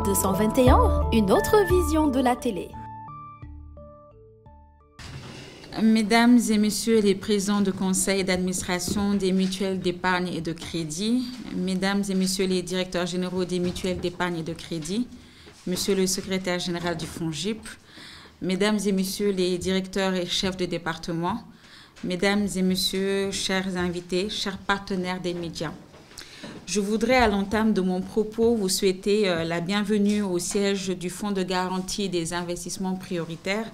221, une autre vision de la télé. Mesdames et messieurs les présidents de conseil d'administration des mutuelles d'épargne et de crédit, mesdames et messieurs les directeurs généraux des mutuelles d'épargne et de crédit, monsieur le secrétaire général du FONGIP, mesdames et messieurs les directeurs et chefs de département, mesdames et messieurs, chers invités, chers partenaires des médias. Je voudrais à l'entame de mon propos vous souhaiter la bienvenue au siège du Fonds de garantie des investissements prioritaires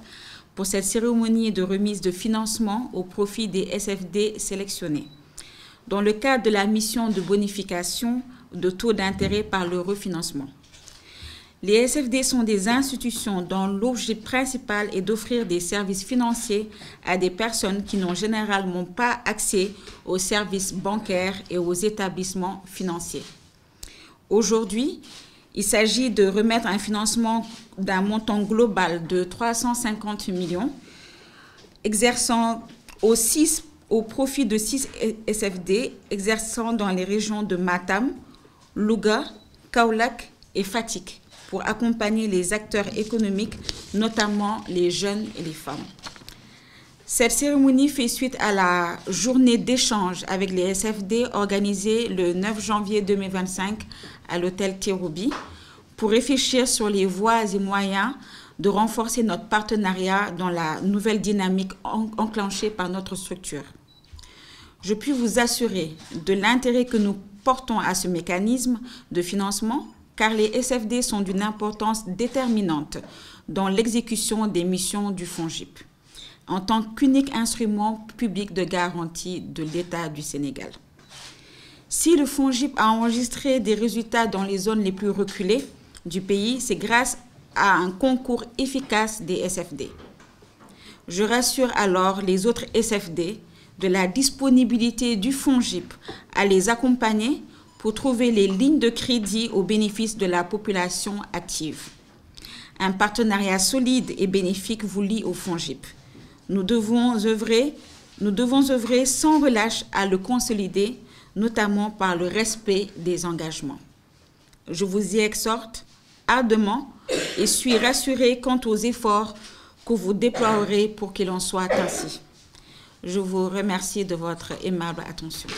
pour cette cérémonie de remise de financement au profit des SFD sélectionnés, dans le cadre de la mission de bonification de taux d'intérêt par le refinancement. Les SFD sont des institutions dont l'objet principal est d'offrir des services financiers à des personnes qui n'ont généralement pas accès aux services bancaires et aux établissements financiers. Aujourd'hui, il s'agit de remettre un financement d'un montant global de 350 millions, exerçant au profit de 6 SFD, exerçant dans les régions de Matam, Louga, Kaolack et Fatick, pour accompagner les acteurs économiques, notamment les jeunes et les femmes. Cette cérémonie fait suite à la journée d'échange avec les SFD organisée le 9 janvier 2025 à l'hôtel Kéroubi pour réfléchir sur les voies et moyens de renforcer notre partenariat dans la nouvelle dynamique enclenchée par notre structure. Je puis vous assurer de l'intérêt que nous portons à ce mécanisme de financement, car les SFD sont d'une importance déterminante dans l'exécution des missions du FONGIP, en tant qu'unique instrument public de garantie de l'État du Sénégal. Si le FONGIP a enregistré des résultats dans les zones les plus reculées du pays, c'est grâce à un concours efficace des SFD. Je rassure alors les autres SFD de la disponibilité du FONGIP à les accompagner pour trouver les lignes de crédit au bénéfice de la population active. Un partenariat solide et bénéfique vous lie au FONGIP. Nous devons œuvrer sans relâche à le consolider, notamment par le respect des engagements. Je vous y exhorte ardemment et suis rassurée quant aux efforts que vous déploierez pour qu'il en soit ainsi. Je vous remercie de votre aimable attention.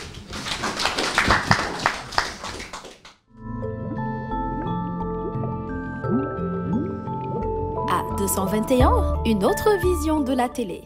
À 221, une autre vision de la télé.